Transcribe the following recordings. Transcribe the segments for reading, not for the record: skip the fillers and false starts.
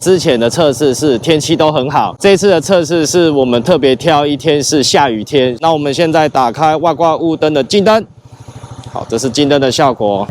之前的测试是天气都很好，这一次的测试是我们特别挑一天是下雨天。那我们现在打开外挂雾灯的近灯，好，这是近灯的效果。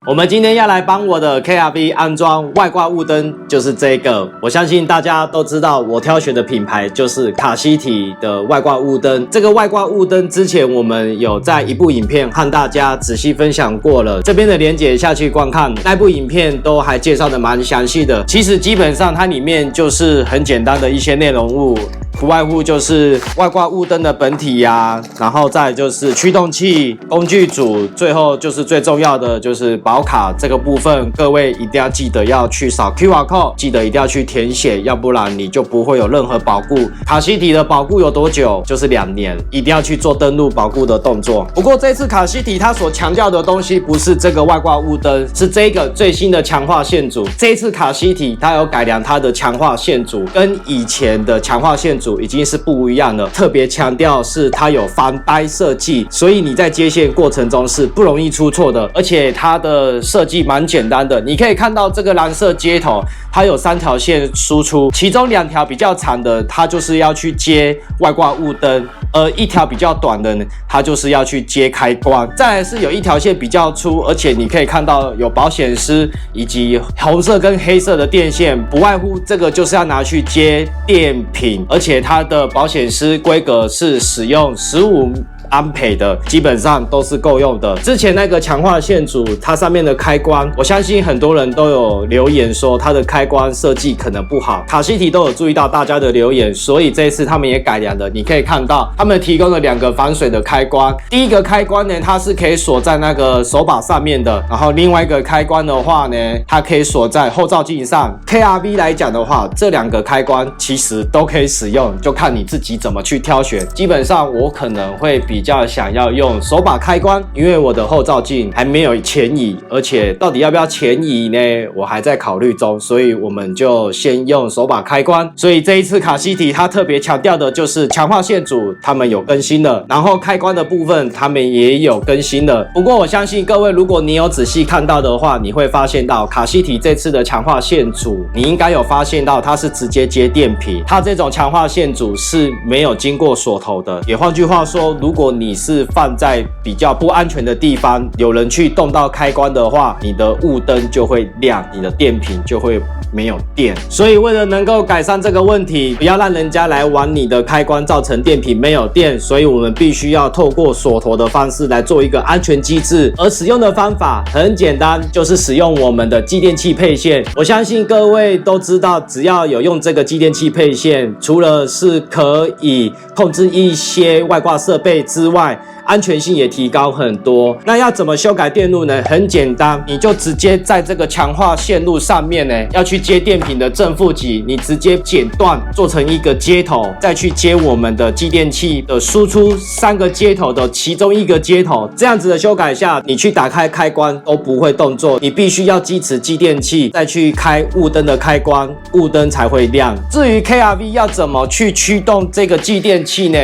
我们今天要来帮我的 KRV 安装外挂雾灯，就是这个。我相信大家都知道，我挑选的品牌就是卡西提的外挂雾灯。这个外挂雾灯之前我们有在一部影片和大家仔细分享过了，这边的连结下去观看，那部影片都还介绍的蛮详细的。其实基本上它里面就是很简单的一些内容物。不外乎就是外挂雾灯的本体呀，然后再就是驱动器、工具组，最后就是最重要的就是保卡这个部分，各位一定要记得要去扫 QR code， 记得一定要去填写，要不然你就不会有任何保固。卡西提的保固有多久？就是2年，一定要去做登录保固的动作。不过这次卡西提它所强调的东西不是这个外挂雾灯，是这个最新的强化线组。这一次卡西提它有改良它的强化线组，跟以前的强化线组已经是不一样了，特别强调是它有翻呆设计，所以你在接线过程中是不容易出错的，而且它的设计蛮简单的。你可以看到这个蓝色接头，它有3条线输出，其中2条比较长的，它就是要去接外挂雾灯，而1条比较短的呢，它就是要去接开关。再来是有1条线比较粗，而且你可以看到有保险丝以及红色跟黑色的电线，不外乎这个就是要拿去接电瓶，而且它的保险丝规格是使用15安培的，基本上都是够用的。之前那个强化线组，它上面的开关，我相信很多人都有留言说它的开关设计可能不好，卡西提都有注意到大家的留言，所以这一次他们也改良了。你可以看到他们提供了2个防水的开关，第一个开关呢，它是可以锁在那个手把上面的，然后另外一个开关的话呢，它可以锁在后照镜上。KRV 来讲的话，这2个开关其实都可以使用，就看你自己怎么去挑选。基本上我可能会比较想要用手把开关，因为我的后照镜还没有前移，而且到底要不要前移呢，我还在考虑中，所以我们就先用手把开关。所以这一次卡西提它特别强调的就是强化线组他们有更新了，然后开关的部分他们也有更新了。不过我相信各位，如果你有仔细看到的话，你会发现到卡西提这次的强化线组，你应该有发现到它是直接接电瓶，它这种强化线组是没有经过锁头的。也换句话说，如果你是放在比较不安全的地方，有人去动到开关的话，你的雾灯就会亮，你的电瓶就会没有电。所以为了能够改善这个问题，不要让人家来玩你的开关，造成电瓶没有电，所以我们必须要透过锁头的方式来做一个安全机制。而使用的方法很简单，就是使用我们的继电器配线。我相信各位都知道，只要有用这个继电器配线，除了是可以控制一些外挂设备之外，安全性也提高很多。那要怎么修改电路呢？很简单，你就直接在这个强化线路上面呢，要去接电瓶的正负极，你直接剪断做成一个接头，再去接我们的继电器的输出3个接头的其中1个接头。这样子的修改下，你去打开开关都不会动作，你必须要支持继电器再去开雾灯的开关，雾灯才会亮。至于 KRV 要怎么去驱动这个继电器呢？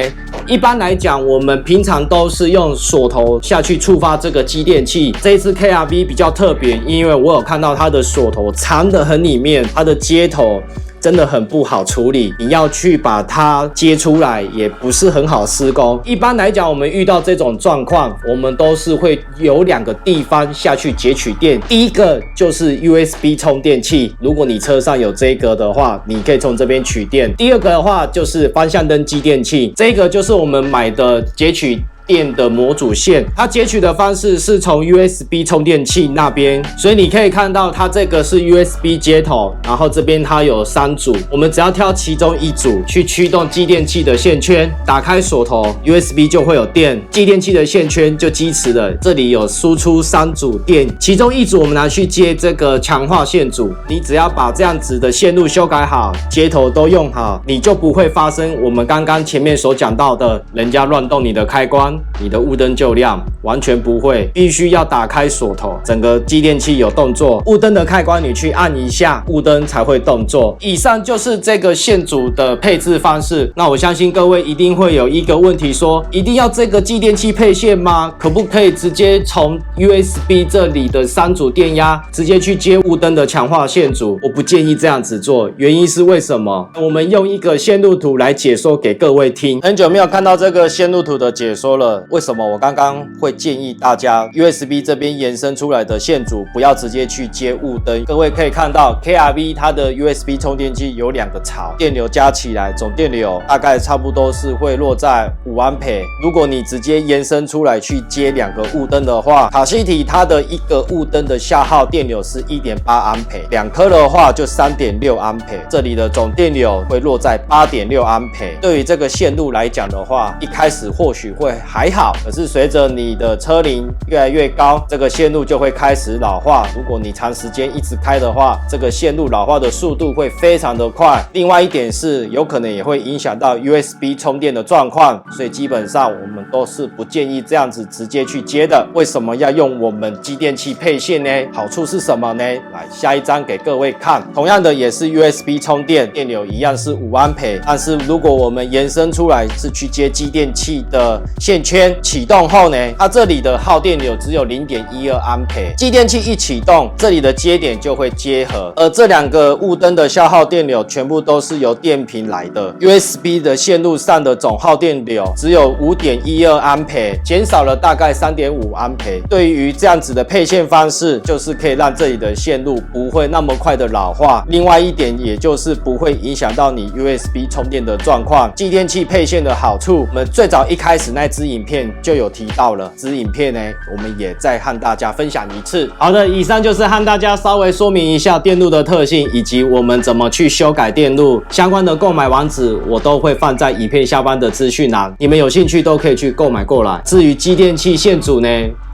一般来讲，我们平常都是用锁头下去触发这个继电器。这一次 KRV 比较特别，因为我有看到它的锁头藏得很里面，它的接头真的很不好处理，你要去把它接出来也不是很好施工。一般来讲，我们遇到这种状况，我们都是会有2个地方下去截取电。第一个就是 USB 充电器，如果你车上有这个的话，你可以从这边取电。第二个的话就是方向灯继电器，这个就是我们买的截取电的模组线，它截取的方式是从 USB 充电器那边，所以你可以看到它这个是 USB 接头，然后这边它有3组，我们只要挑其中1组去驱动继电器的线圈，打开锁头 USB 就会有电，继电器的线圈就支持了。这里有输出3组电，其中1组我们拿去接这个强化线组，你只要把这样子的线路修改好，接头都用好，你就不会发生我们刚刚前面所讲到的人家乱动你的开关，你的雾灯就亮，完全不会，必须要打开锁头，整个继电器有动作，雾灯的开关你去按一下，雾灯才会动作。以上就是这个线组的配置方式。那我相信各位一定会有一个问题说，一定要这个继电器配线吗？可不可以直接从 USB 这里的3组电压直接去接雾灯的强化线组？我不建议这样子做，原因是为什么？我们用一个线路图来解说给各位听。很久没有看到这个线路图的解说了，为什么我刚刚会建议大家 USB 这边延伸出来的线组不要直接去接雾灯？各位可以看到 KRV 它的 USB 充电器有2个槽，电流加起来总电流大概差不多是会落在5安培。如果你直接延伸出来去接2个雾灯的话，卡西体它的一个雾灯的下耗电流是 1.8 安培，2颗的话就 3.6 安培，这里的总电流会落在 8.6 安培。对于这个线路来讲的话，一开始或许会还好，可是随着你的车龄越来越高，这个线路就会开始老化。如果你长时间一直开的话，这个线路老化的速度会非常的快。另外一点是，有可能也会影响到 USB 充电的状况，所以基本上我们都是不建议这样子直接去接的。为什么要用我们继电器配线呢？好处是什么呢？来，下一张给各位看。同样的也是 USB 充电，电流一样是5安培，但是如果我们延伸出来是去接继电器的线圈，启动后呢，它这里的耗电流只有 0.12 安培。继电器一启动，这里的接点就会结合，而这2个雾灯的消耗电流全部都是由电瓶来的。USB 的线路上的总耗电流只有 5.12 安培，减少了大概 3.5 安培。对于这样子的配线方式，就是可以让这里的线路不会那么快的老化。另外一点，也就是不会影响到你 USB 充电的状况。继电器配线的好处，我们最早一开始那支影片就有提到了，支影片呢，我们也再和大家分享一次。好的，以上就是和大家稍微说明一下电路的特性，以及我们怎么去修改电路相关的购买网址，我都会放在影片下方的资讯栏，你们有兴趣都可以去购买过来。至于继电器线组呢，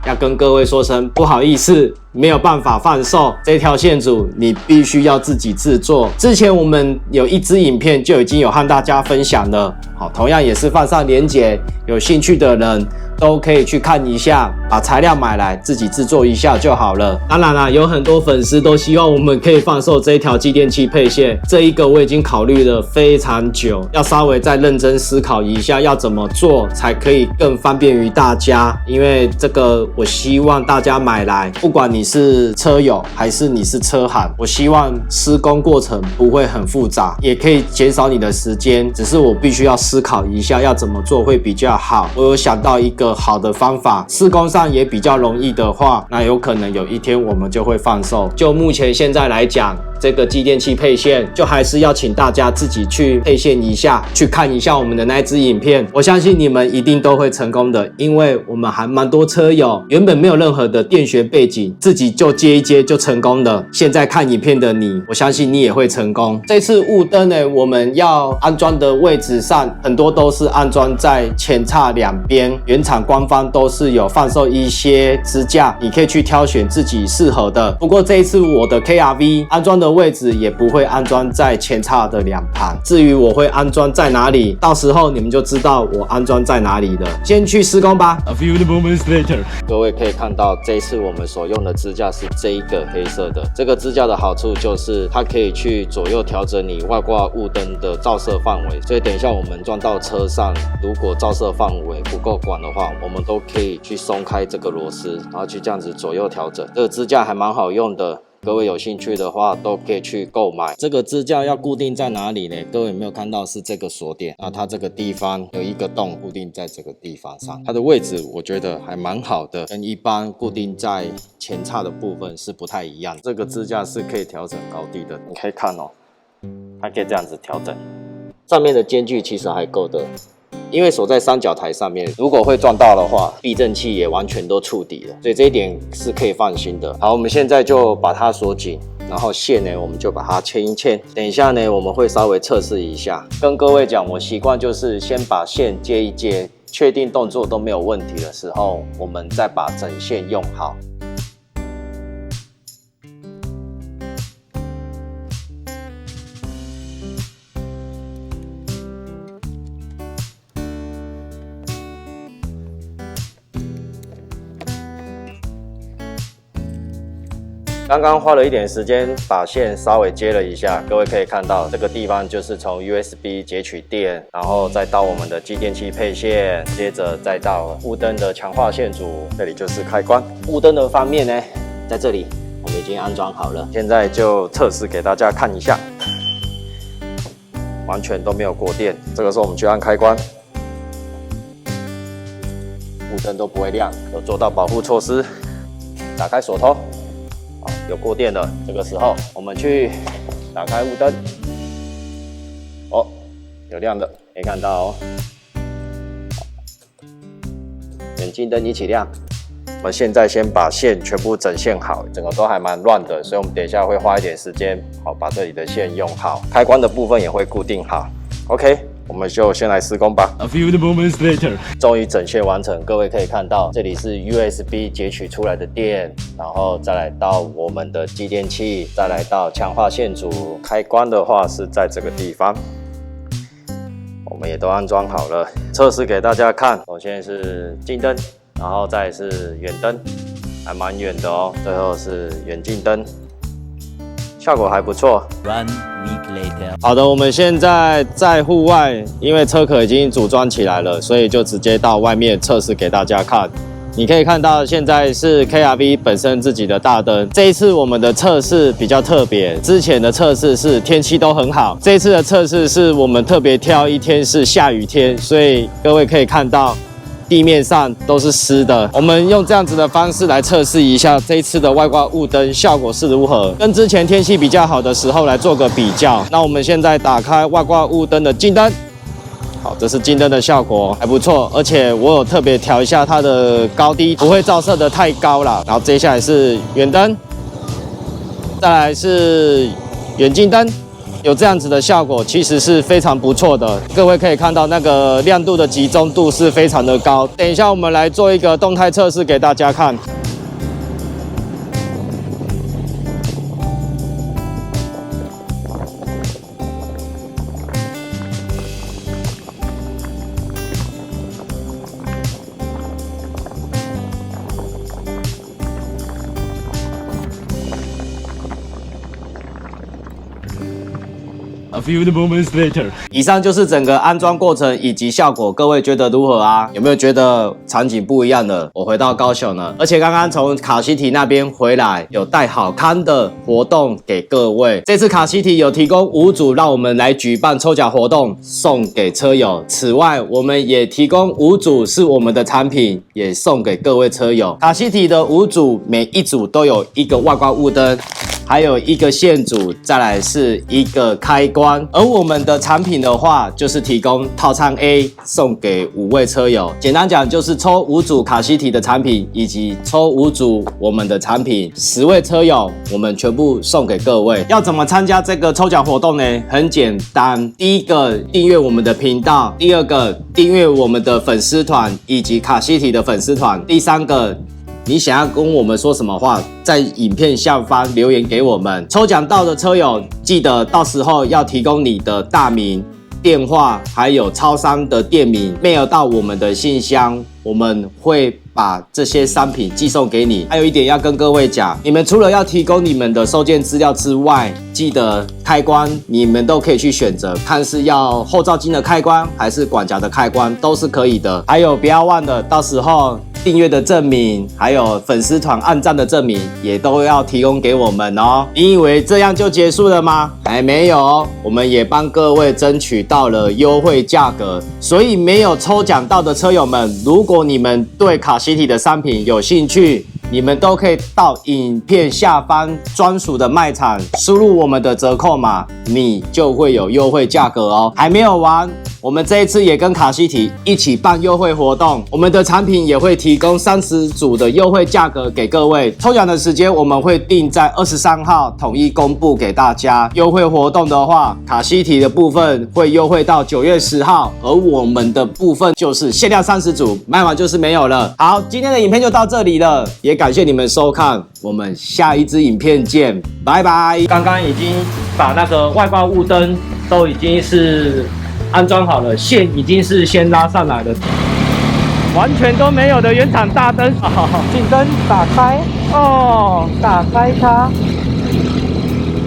要跟各位说声不好意思，没有办法贩售，这条线组你必须要自己制作。之前我们有一支影片就已经有和大家分享了，好，同样也是放上连结，有兴趣的人都可以去看一下，把材料买来自己制作一下就好了。当然啦，有很多粉丝都希望我们可以贩售这一条继电器配线，这一个我已经考虑了非常久，要稍微再认真思考一下要怎么做才可以更方便于大家。因为这个我希望大家买来，不管你是车友还是你是车行，我希望施工过程不会很复杂，也可以减少你的时间，只是我必须要思考一下要怎么做会比较好。我有想到一个好的方法，施工上也比较容易的话，那有可能有一天我们就会贩售。就目前现在来讲，这个继电器配线就还是要请大家自己去配线一下，去看一下我们的那支影片，我相信你们一定都会成功的。因为我们还蛮多车友原本没有任何的电学背景，自己就接一接就成功了。现在看影片的你，我相信你也会成功。这次雾灯呢，我们要安装的位置上很多都是安装在前叉两边，原厂官方都是有贩售一些支架，你可以去挑选自己适合的。不过这一次我的 KRV 安装的位置也不会安装在前叉的两旁，至于我会安装在哪里，到时候你们就知道我安装在哪里了。先去施工吧。A few moments later， 各位可以看到，这一次我们所用的支架是这一个黑色的。这个支架的好处就是它可以去左右调整你外挂雾灯的照射范围，所以等一下我们装到车上，如果照射范围不够广的话，我们都可以去松开这个螺丝，然后去这样子左右调整。这个支架还蛮好用的。各位有兴趣的话，都可以去购买。这个支架要固定在哪里呢？各位有没有看到是这个锁点？那它这个地方有一个洞，固定在这个地方上。它的位置我觉得还蛮好的，跟一般固定在前叉的部分是不太一样。这个支架是可以调整高低的，你可以看哦，它可以这样子调整。上面的间距其实还够的。因为锁在三角台上面，如果会撞到的话，避震器也完全都触底了，所以这一点是可以放心的。好，我们现在就把它锁紧，然后线呢，我们就把它牵一牵。等一下呢，我们会稍微测试一下。跟各位讲，我习惯就是先把线接一接，确定动作都没有问题的时候，我们再把整线用好。刚刚花了一点时间把线稍微接了一下，各位可以看到这个地方就是从 USB 截取电，然后再到我们的继电器配线，接着再到雾灯的强化线组，这里就是开关。雾灯的方面呢，在这里我们已经安装好了，现在就测试给大家看一下，完全都没有过电。这个时候我们去按开关，雾灯都不会亮，有做到保护措施。打开锁头。 有过电了，这个时候我们去打开雾灯，哦，有亮的，可以看到哦。远近灯一起亮。我们现在先把线全部整线好，整个都还蛮乱的，所以我们等一下会花一点时间，好把这里的线用好，开关的部分也会固定好。OK。 我们就先来施工吧。A few moments later， 终于整线完成。各位可以看到，这里是 USB 截取出来的电，然后再来到我们的继电器，再来到强化线组。开关的话是在这个地方，我们也都安装好了。测试给大家看。首先是近灯，然后再是远灯，还蛮远的哦。最后是远近灯。 效果还不错。1 week later， 好的，我们现在在户外，因为车壳已经组装起来了，所以就直接到外面测试给大家看。你可以看到，现在是 KRV 本身自己的大灯。这一次我们的测试比较特别，之前的测试是天气都很好，这一次的测试是我们特别挑一天是下雨天，所以各位可以看到。 地面上都是湿的，我们用这样子的方式来测试一下这一次的外挂雾灯效果是如何，跟之前天气比较好的时候来做个比较。那我们现在打开外挂雾灯的近灯，好，这是近灯的效果还不错，而且我有特别调一下它的高低，不会照射的太高了。然后接下来是远灯，再来是远近灯。 有这样子的效果，其实是非常不错的。各位可以看到，那个亮度的集中度是非常的高。等一下，我们来做一个动态测试给大家看。 A few moments later， 以上就是整个安装过程以及效果，各位觉得如何啊？有没有觉得场景不一样的？我回到高雄了，而且刚刚从卡西提那边回来，有带好康的活动给各位。这次卡西提有提供5组，让我们来举办抽奖活动，送给车友。此外，我们也提供5组是我们的产品，也送给各位车友。卡西提的5组，每一组都有一个外挂雾灯。 还有一个线组，再来是一个开关。而我们的产品的话，就是提供套餐 A 送给5位车友。简单讲，就是抽5组卡西提的产品，以及抽5组我们的产品，10位车友，我们全部送给各位。要怎么参加这个抽奖活动呢？很简单，第一个订阅我们的频道，第二个订阅我们的粉丝团以及卡西提的粉丝团，第三个。 你想要跟我们说什么话，在影片下方留言给我们。抽奖到的车友，记得到时候要提供你的大名、电话，还有超商的店名 ，mail 到我们的信箱，我们会把这些商品寄送给你。还有一点要跟各位讲，你们除了要提供你们的收件资料之外，记得开关你们都可以去选择，看是要后照镜的开关还是管夹的开关，都是可以的。还有不要忘了，到时候。 订阅的证明，还有粉丝团按赞的证明，也都要提供给我们哦。你以为这样就结束了吗？还没有哦，我们也帮各位争取到了优惠价格。所以没有抽奖到的车友们，如果你们对卡西提的商品有兴趣，你们都可以到影片下方专属的卖场，输入我们的折扣码，你就会有优惠价格哦。还没有完。 我们这一次也跟卡西提一起办优惠活动，我们的产品也会提供30组的优惠价格给各位。抽奖的时间我们会定在23号统一公布给大家。优惠活动的话，卡西提的部分会优惠到9月10号，而我们的部分就是限量30组，卖完就是没有了。好，今天的影片就到这里了，也感谢你们收看，我们下一支影片见，拜拜。刚刚已经把那个外挂雾灯都已经是。 安装好了，线已经是先拉上来了。完全都没有的原厂大灯，警灯打开哦，打开它，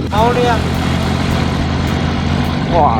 超亮，哇！